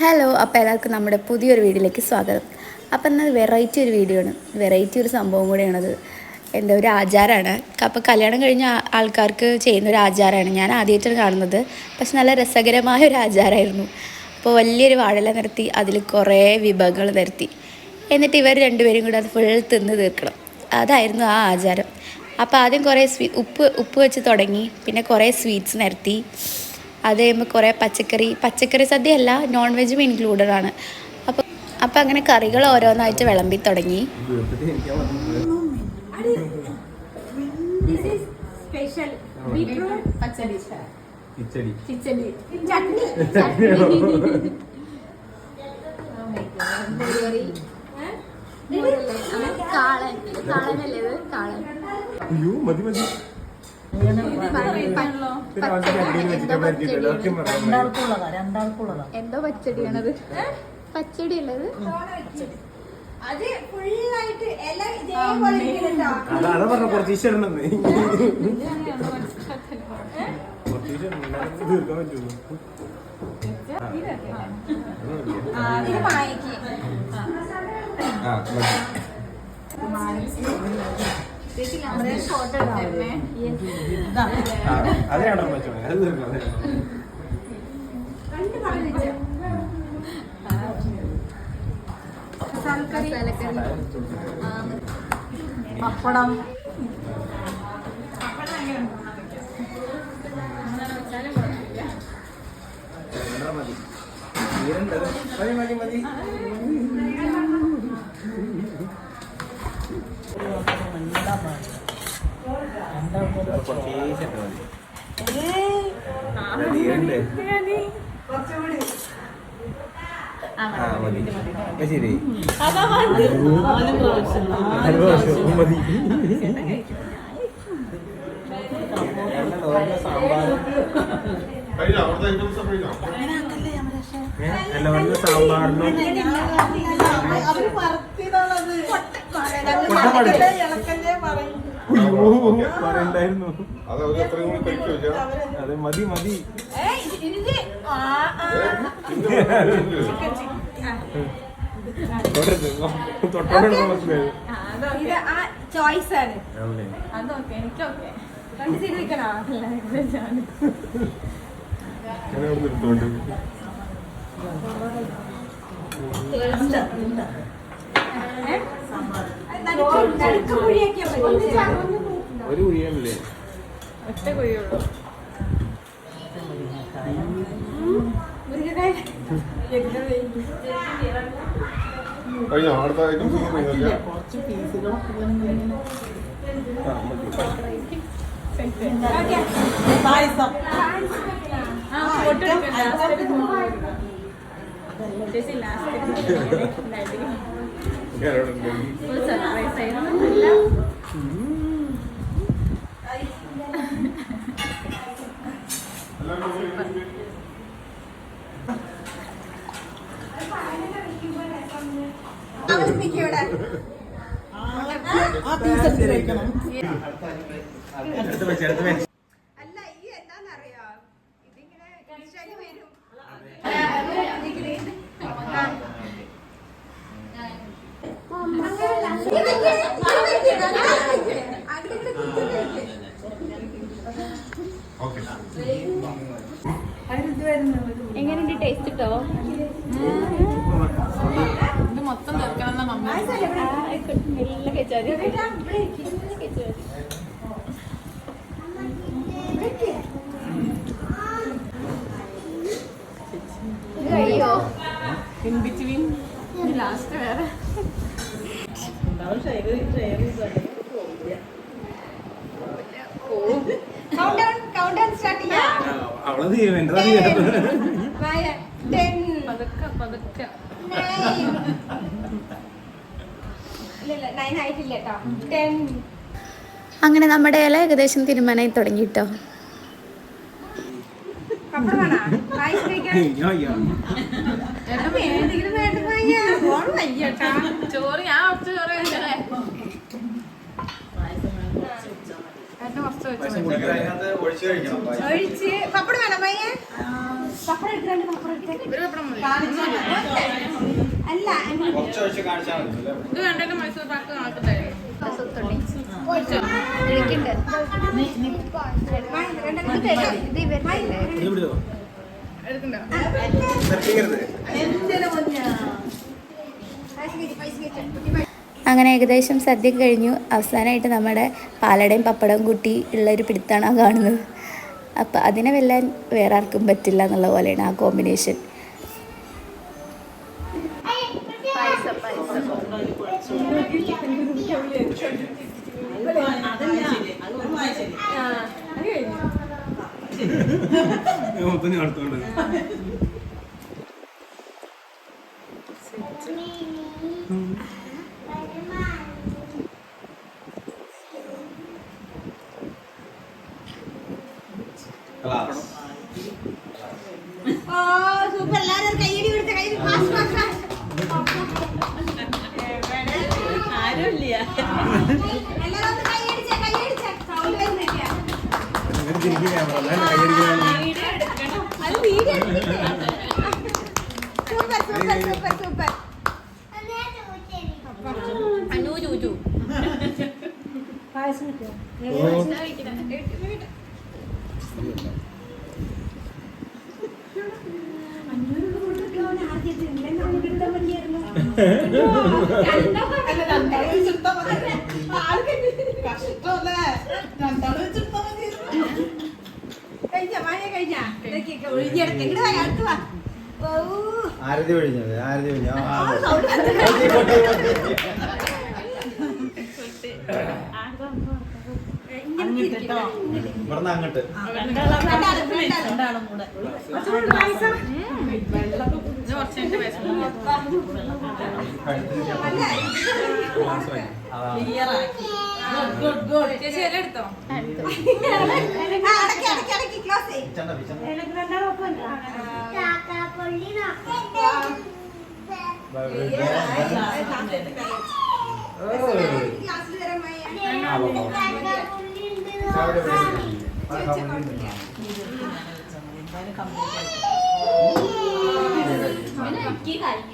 Hello, അപ്പോൾ എല്ലാവർക്കും നമ്മുടെ പുതിയൊരു വീഡിയോയിലേക്ക് സ്വാഗതം. അപ്പം എന്നാൽ വെറൈറ്റി ഒരു വീഡിയോ ആണ്, വെറൈറ്റി ഒരു സംഭവം കൂടിയാണത്. എൻ്റെ ഒരു ആചാരമാണ്. അപ്പോൾ കല്യാണം കഴിഞ്ഞ ആൾക്കാർക്ക് ചെയ്യുന്ന ഒരു ആചാരമാണ്. ഞാൻ ആദ്യമായിട്ടാണ് കാണുന്നത്, പക്ഷെ നല്ല രസകരമായ ഒരു ആചാരമായിരുന്നു. അപ്പോൾ വലിയൊരു വാഴല നിരത്തി അതിൽ കുറേ വിഭവങ്ങൾ നിരത്തി, എന്നിട്ട് ഇവർ രണ്ടുപേരും കൂടെ അത് ഫുൾ തിന്ന് തീർക്കണം. അതായിരുന്നു ആ ആചാരം. അപ്പോൾ ആദ്യം കുറേ ഉപ്പ് വെച്ച് തുടങ്ങി, പിന്നെ കുറേ സ്വീറ്റ്സ് നിരത്തി. അത് കഴിയുമ്പോൾ കുറേ പച്ചക്കറി സദ്യ അല്ല, നോൺ വെജും ഇൻക്ലൂഡഡ് ആണ്. അപ്പോൾ അങ്ങനെ കറികൾ ഓരോന്നായിട്ട് വിളമ്പി തുടങ്ങി. എന്തോ പച്ചടിയാണത്, പച്ചടി ഉള്ളത്. പപ്പടം, ശരി സാമ്പാറിനും പറയണ്ടായിരുന്നു. അതെ, മതി മതി. ഒരു കുഴിയല്ലേ, ഒറ്റ കുഴിയുള്ളൂ. കുറച്ച് പീസുകളൊക്കെ പായസം അല്ല, ഈ എന്താന്നറിയോ, ഇതിങ്ങനെ വരും. എങ്ങനെയുണ്ട് ടേസ്റ്റ് കിട്ടോ? ഇത് മൊത്തം തീർക്കണം. കഴിയോ? ലാസ്റ്റ് വേറെ അവള് തീരുമാനം അങ്ങനെ നമ്മുടെ ഇല ഏകദേശം തീരുമാനമായി തുടങ്ങിട്ടോ. ചോറ് ഞാൻ ചോറ് ഒഴിച്ച് പപ്പടം വേണം പയ്യെ. പപ്പടം എടുക്കാണ്ട് പപ്പടം എടുക്കാൻ കുറച്ചൊഴിച്ച് കാണിച്ചാൽ മതി ഇത് കണ്ടിട്ട് മൈസൂർ പാക്ക് ആക്കുന്നതായിരുന്നു. എടുക്കണ്ടോ? അങ്ങനെ ഏകദേശം സദ്യ കഴിഞ്ഞു. അവസാനമായിട്ട് നമ്മുടെ പാലടയും പപ്പടവും കൂട്ടി ഉള്ളൊരു പിടുത്താണ് ആ കാണുന്നത്. അപ്പം അതിനെ വെല്ലാൻ വേറെ ആർക്കും പറ്റില്ല എന്നുള്ള പോലെയാണ് ആ കോമ്പിനേഷൻ. മൊത്തം അടുത്തോണ്ട് സൂപ്പർ. എല്ലാവരും കയ്യടി കൊടുത്ത കയ്യടി ആരുമില്ല. എല്ലാവരും കയ്യടിച്ച കയ്യടിച്ച സൗണ്ട് വരുന്നില്ല. അത് video super super super super. Anu ചൂച്ചു പായസം കിട്ടിയോ? ആരതി ഒഴിഞ്ഞത് ആരതി ഒഴിഞ്ഞ ഇവിടുന്ന് അങ്ങോട്ട് എടുത്തോ. കഴിഞ്ഞു